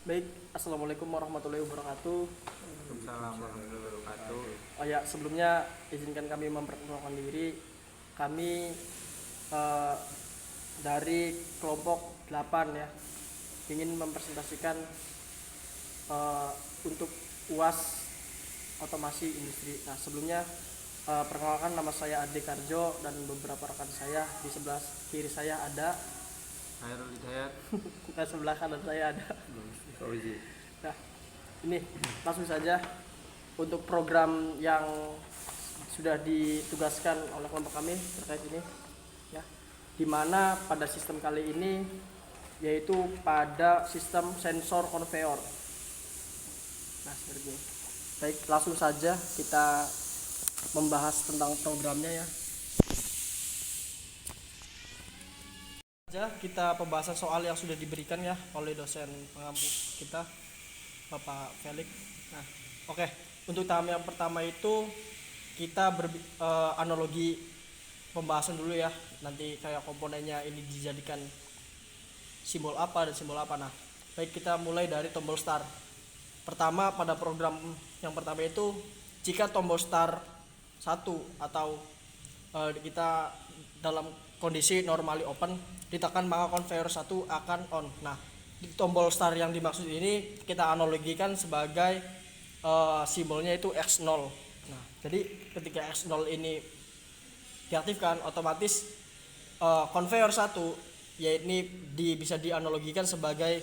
Baik, Assalamualaikum warahmatullahi wabarakatuh. Waalaikumsalam warahmatullahi wabarakatuh. Oh ya, sebelumnya izinkan kami memperkenalkan diri. Kami eh, dari kelompok 8 ya, ingin mempresentasikan eh, untuk UAS otomasi industri. Nah, sebelumnya perkenalkan, nama saya Ade Karjo dan beberapa rekan saya. Di sebelah kiri saya ada, Hairul Hidayat. dan sebelah kanan saya ada. Fauzi. Nah, ini langsung saja untuk program yang sudah ditugaskan oleh kelompok kami terkait ini ya, dimana pada sistem kali ini yaitu pada sistem sensor konveyor. Nah, seperti ini. Baik, langsung saja kita membahas tentang programnya ya. Kita pembahasan soal yang sudah diberikan ya oleh dosen pengampu kita, Bapak Felix. Nah, oke. Untuk tahap yang pertama itu kita analogi pembahasan dulu ya. Nanti kayak komponennya ini dijadikan simbol apa dan simbol apa. Nah, baik, kita mulai dari tombol start. Pertama, pada program yang pertama itu jika tombol start 1 atau kita dalam kondisi normally open ditekan, maka konveyor 1 akan on. Nah, di tombol start yang dimaksud ini kita analogikan sebagai simbolnya itu X0. Nah, jadi ketika X0 ini diaktifkan, otomatis konveyor 1 yaitu bisa dianalogikan sebagai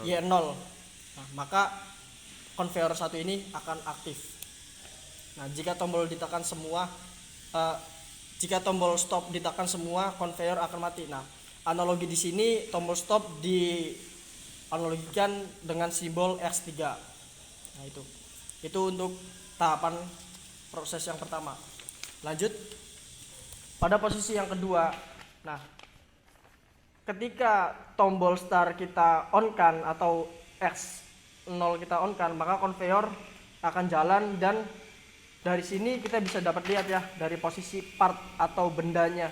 Y0. Nah, maka konveyor 1 ini akan aktif. Nah, jika tombol ditekan semua, jika tombol stop ditekan semua, konveyor akan mati. Nah, analogi di sini tombol stop dianalogikan dengan simbol X3. Nah, itu untuk tahapan proses yang pertama. Lanjut pada posisi yang kedua. Nah, ketika tombol start kita on kan atau X0 kita on kan, maka konveyor akan jalan, dan dari sini kita bisa dapat lihat ya dari posisi part atau bendanya.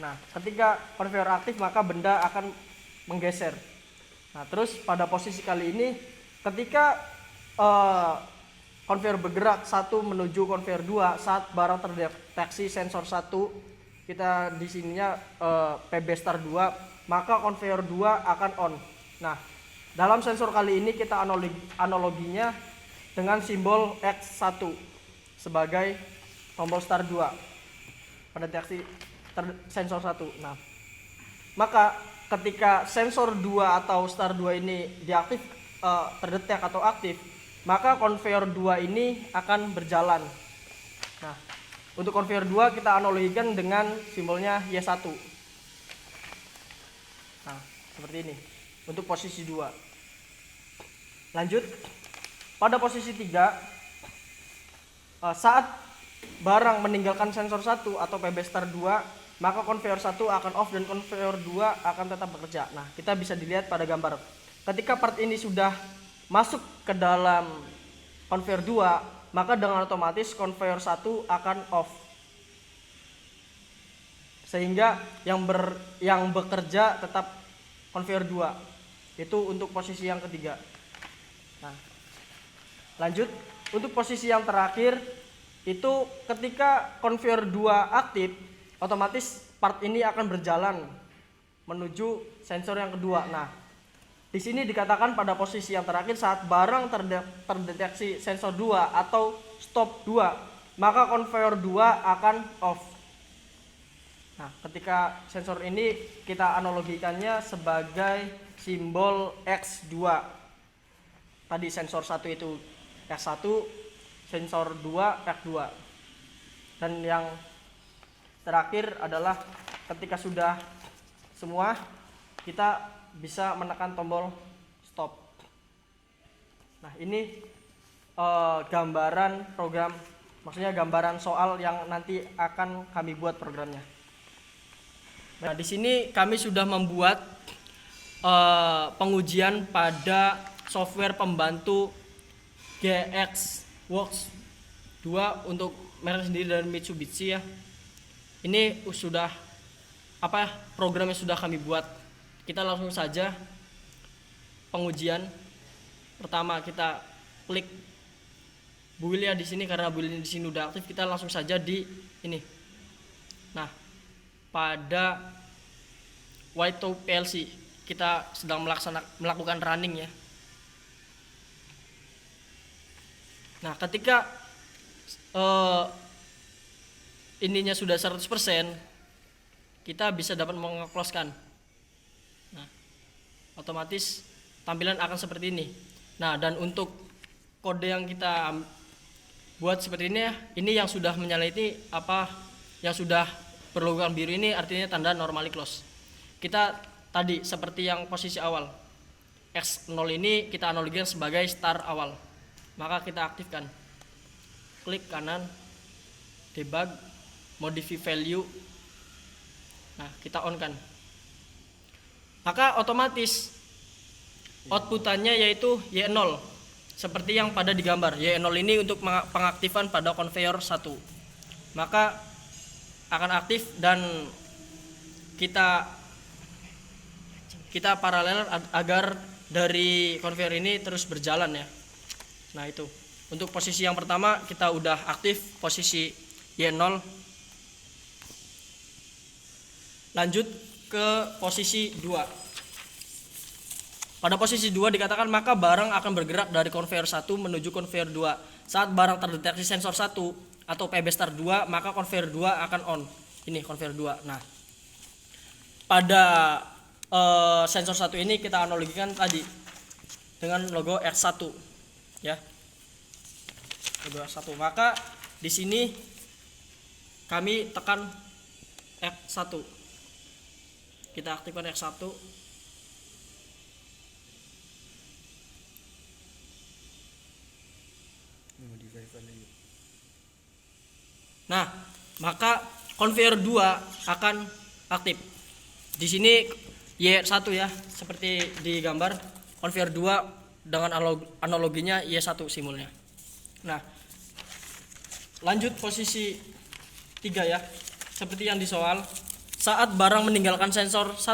Nah, ketika konveyor aktif maka benda akan menggeser. Nah, terus pada posisi kali ini ketika konveyor bergerak 1 menuju konveyor 2 saat barang terdeteksi sensor 1, kita di sininya PB star 2, maka konveyor 2 akan on. Nah, dalam sensor kali ini kita analoginya dengan simbol X1 sebagai tombol start 2 pada deteksi sensor 1. Nah, maka ketika sensor 2 atau start 2 ini diaktif, terdetek atau aktif, maka konveyor 2 ini akan berjalan. Nah, untuk konveyor 2 kita analogikan dengan simbolnya Y1. Nah, seperti ini untuk posisi 2. Lanjut pada posisi 3, saat barang meninggalkan sensor 1 atau PB star 2, maka konveyor 1 akan off dan konveyor 2 akan tetap bekerja. Nah, kita bisa dilihat pada gambar. Ketika part ini sudah masuk ke dalam konveyor 2, maka dengan otomatis konveyor 1 akan off. Sehingga yang bekerja tetap konveyor 2. Itu untuk posisi yang ketiga. Nah, lanjut untuk posisi yang terakhir itu ketika konveyor 2 aktif, otomatis part ini akan berjalan menuju sensor yang kedua. Nah, di sini dikatakan pada posisi yang terakhir saat barang terdeteksi sensor 2 atau stop 2, maka konveyor 2 akan off. Nah, ketika sensor ini kita analogikannya sebagai simbol X2. Tadi sensor 1 itu X1, sensor 2 X2. Dan yang terakhir adalah ketika sudah semua, kita bisa menekan tombol stop. Nah, ini gambaran program, maksudnya gambaran soal yang nanti akan kami buat programnya. Nah, di sini kami sudah membuat pengujian pada software pembantu GX Works 2 untuk merek sendiri dari Mitsubishi ya. Ini sudah programnya sudah kami buat. Kita langsung saja pengujian. Pertama kita klik build ya di sini, karena build di sini udah aktif, kita langsung saja di ini. Nah, pada Y2 PLC kita sedang melakukan running ya. Nah, ketika ininya sudah 100%, kita bisa dapat meng-close-kan. Nah, otomatis tampilan akan seperti ini. Nah, dan untuk kode yang kita buat seperti ini ya, ini yang sudah menyala ini apa yang sudah berlogo biru ini artinya tanda normally close. Kita tadi seperti yang posisi awal, X0 ini kita analogikan sebagai start awal, maka kita aktifkan, klik kanan, debug, modify value. Nah, kita on kan, maka otomatis outputannya yaitu Y0 seperti yang pada digambar. Y0 ini untuk pengaktifan pada conveyor 1, maka akan aktif dan kita paralel agar dari conveyor ini terus berjalan ya. Nah, itu untuk posisi yang pertama kita udah aktif posisi Y0. Lanjut ke posisi 2. Pada posisi 2 dikatakan maka barang akan bergerak dari conveyor 1 menuju conveyor 2. Saat barang terdeteksi sensor 1 atau PB start 2, maka conveyor 2 akan on. Ini conveyor 2. Nah, pada sensor 1 ini kita analogikan tadi dengan logo X1 ya. Logo X1. Maka di sini kami tekan X1. Kita aktifkan X1. Nah, maka conveyor 2 akan aktif. Di sini Y1 ya, seperti di gambar. Conveyor 2 dengan analoginya Y1 simbolnya. Nah, lanjut posisi 3 ya. Seperti yang di soal, saat barang meninggalkan sensor 1,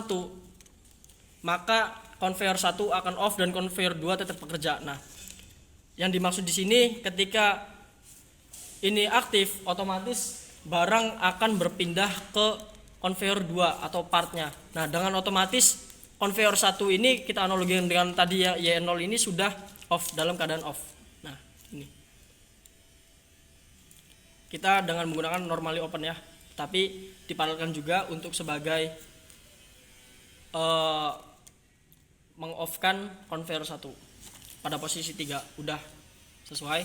maka conveyor 1 akan off dan conveyor 2 tetap bekerja. Nah, yang dimaksud di sini ketika ini aktif, otomatis barang akan berpindah ke conveyor 2 atau partnya. Nah, dengan otomatis conveyor 1 ini kita analogikan dengan tadi ya, Y0 ini sudah off, dalam keadaan off. Nah, ini kita dengan menggunakan normally open ya, tapi diparalelkan juga untuk sebagai meng-off-kan conveyor 1 pada posisi 3. Udah sesuai.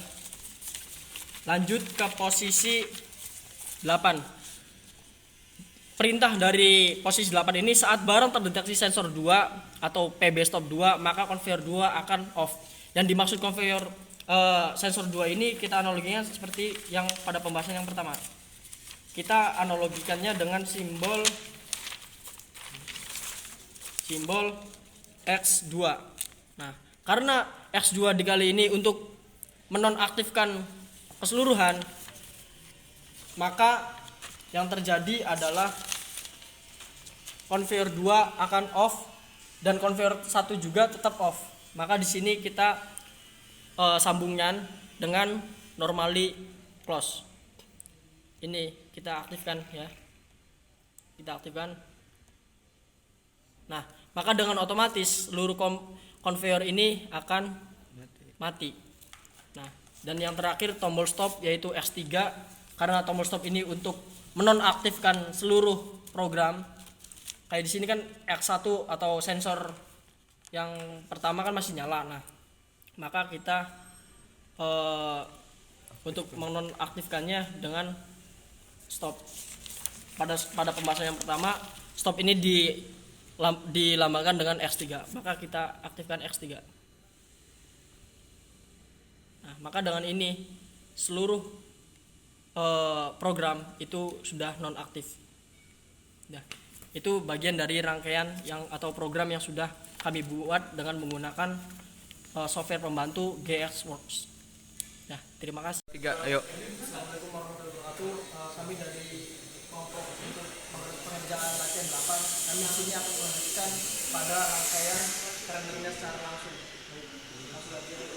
Lanjut ke posisi 8. Perintah dari posisi 8 ini, saat barang terdeteksi sensor 2 atau PB stop 2, maka conveyor 2 akan off. Yang dimaksud conveyor sensor 2 ini kita analoginya seperti yang pada pembahasan yang pertama. Kita analogikannya dengan simbol X2. Nah, karena X2 dikali ini untuk menonaktifkan keseluruhan, maka yang terjadi adalah conveyor 2 akan off dan conveyor 1 juga tetap off. Maka di sini kita sambungkan dengan normally close. Ini kita aktifkan ya. Kita aktifkan. Nah, maka dengan otomatis seluruh conveyor ini akan mati. Nah, dan yang terakhir tombol stop yaitu X3, karena tombol stop ini untuk menonaktifkan seluruh program. Kayak di sini kan X1 atau sensor yang pertama kan masih nyala. Nah, maka kita untuk menonaktifkannya dengan stop. Pada pembahasan yang pertama, stop ini dilambangkan dengan X3. Maka kita aktifkan X3. Nah, maka dengan ini seluruh program itu sudah nonaktif. Nah, itu bagian dari rangkaian yang atau program yang sudah kami buat dengan menggunakan software pembantu GXWorks. Nah, terima kasih. 3, ayo. Assalamualaikum warahmatullahi wabarakatuh. Kami dari kelompok untuk pengembangan kerjaan latihan 8, kami di sini akan melanjutkan pada rangkaian terminalnya secara langsung. Langsung latihan.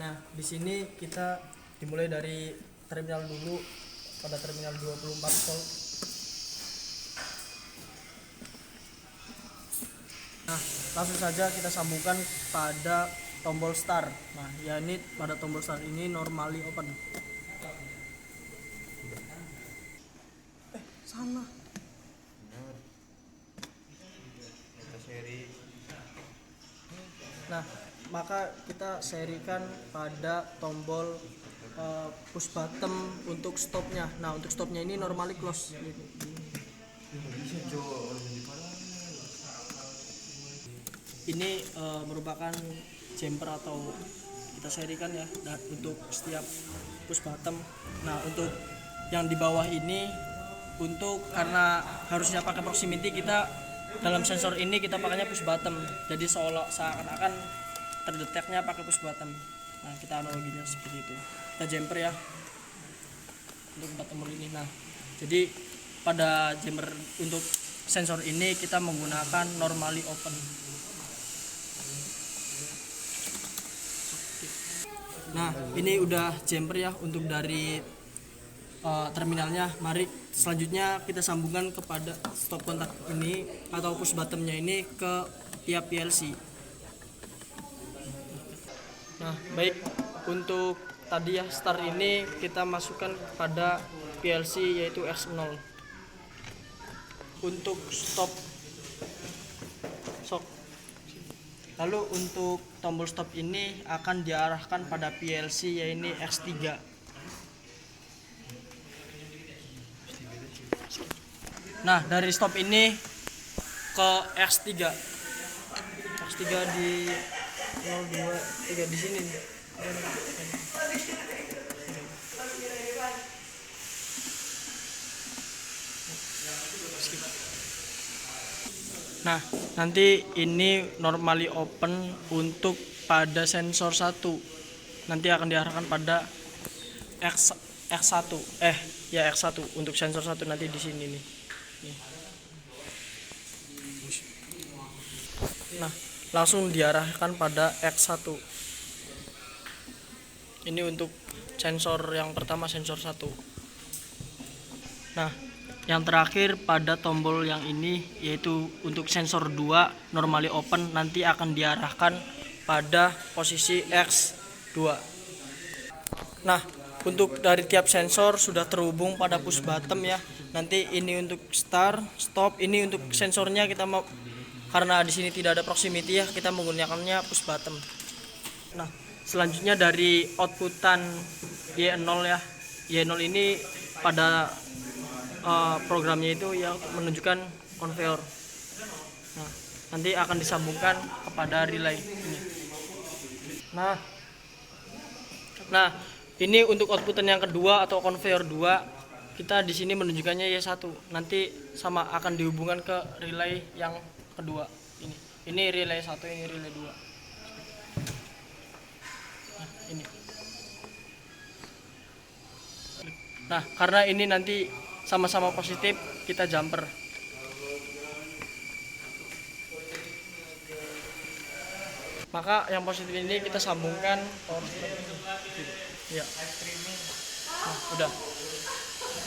Nah, di sini kita dimulai dari terminal dulu pada terminal 24 volt. Nah, langsung saja kita sambungkan pada tombol start. Nah, ya ini pada tombol start ini normally open. Sana. Nah, maka kita serikan pada tombol push button untuk stopnya. Nah, untuk stopnya ini normally close. Ini merupakan jumper atau kita serikan ya untuk setiap push button. Nah, untuk yang di bawah ini untuk karena harusnya pakai proximity, kita dalam sensor ini kita pakainya push button. Jadi seakan-akan terdeteknya pakai push button. Nah, kita analoginya seperti itu. Kita jumper ya untuk 4 tombol ini. Nah, jadi pada jumper untuk sensor ini kita menggunakan normally open. Nah, ini udah jumper ya untuk dari terminalnya. Mari selanjutnya kita sambungkan kepada stop kontak ini atau push buttonnya ini ke tiap PLC. Nah, baik, untuk tadi ya start ini kita masukkan pada PLC yaitu X0. Untuk stop shock. Lalu untuk tombol stop ini akan diarahkan pada PLC yaitu X3. Nah, dari stop ini ke X3. X3 di 023 di sini. Nah, nanti ini normally open untuk pada sensor 1. Nanti akan diarahkan pada X1. X1 untuk sensor 1 nanti di sini nih. Nah, langsung diarahkan pada X1. Ini untuk sensor yang pertama, sensor 1. Nah, yang terakhir pada tombol yang ini yaitu untuk sensor 2 normally open, nanti akan diarahkan pada posisi X2. Nah, untuk dari tiap sensor sudah terhubung pada push button ya. Nanti ini untuk start, stop, ini untuk sensornya kita mau, karena di sini tidak ada proximity ya, kita menggunakannya push button. Nah, selanjutnya dari outputan Y0 ya. Y0 ini pada programnya itu yang menunjukkan conveyor. Nah, nanti akan disambungkan kepada relay ini. Nah, ini untuk outputan yang kedua atau conveyor 2. Kita di sini menunjukkannya Y1. Nanti sama akan dihubungkan ke relay yang kedua ini. Ini relay 1, ini relay 2. Nah, ini. Nah, karena ini nanti sama-sama positif, kita jumper. Maka yang positif ini kita sambungkan power supply. Ya. Nah, udah.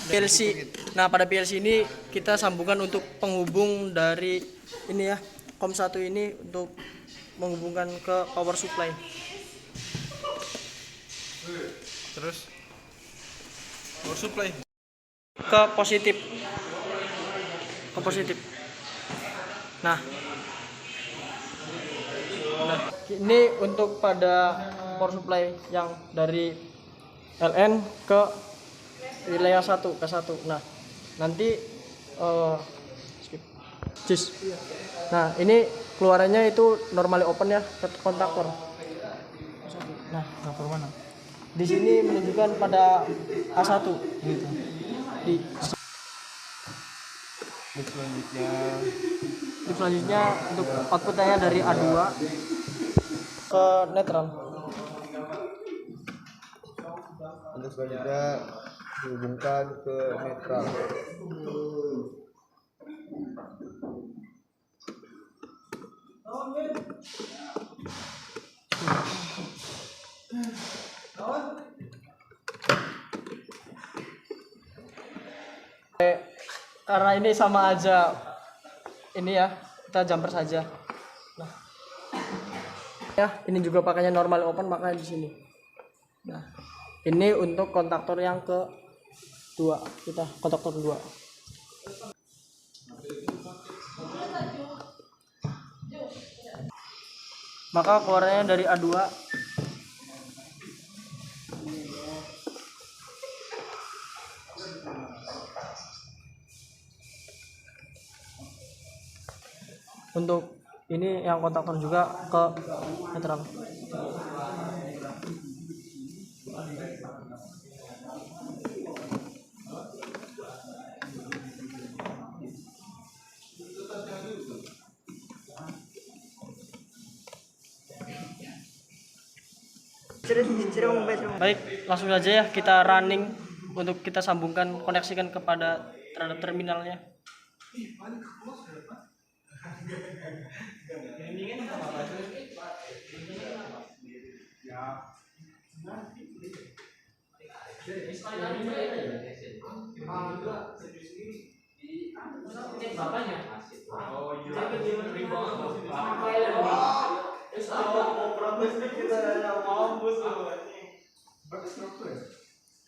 PLC. Nah, pada PLC ini kita sambungkan untuk penghubung dari ini ya, COM 1 ini untuk menghubungkan ke power supply. Terus power supply Ke positif. Nah, ini untuk pada power supply yang dari LN ke relay 1 ke 1. Nah, nanti Nah, ini keluarannya itu normally open ya, ke kontaktor. Nah, kontaktor mana? Di sini menunjukkan pada A1 gitu. Di selanjutnya untuk outputnya dari A2 ke netral. Untuk selanjutnya dihubungkan ke netral. Karena ini sama aja ini ya, kita jumper saja. Nah, ya ini juga pakainya normal open, makanya di sini. Nah, ini untuk kontaktor yang kedua, kita kontaktor kedua. Maka keluarnya dari A2. Untuk ini yang kontaktor juga ke netral. Baik, langsung saja ya kita running untuk kita sambungkan, koneksikan kepada terhadap terminalnya.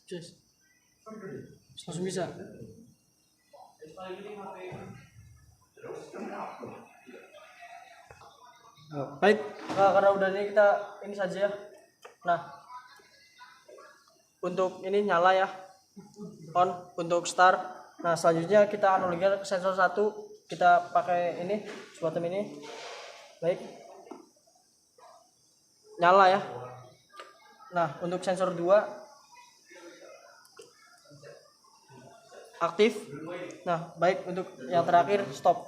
Just langsung bisa. Baik, karena udah ini kita ini saja ya. Nah, untuk ini nyala ya, on untuk start. Nah selanjutnya kita analogikan ke sensor 1, kita pakai ini bottom ini. Baik, nyala ya. Nah untuk sensor 2 aktif. Nah baik, untuk yang terakhir stop.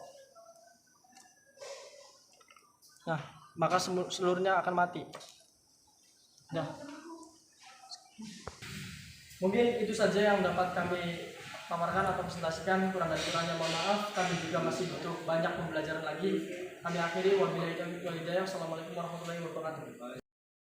Nah maka seluruhnya akan mati. Nah mungkin itu saja yang dapat kami paparkan atau presentasikan. Kurang dan kurangnya mohon maaf. Kami juga masih butuh banyak pembelajaran lagi. Kami akhiri, wabillahi taufiq wal hidayah. Assalamualaikum warahmatullahi wabarakatuh.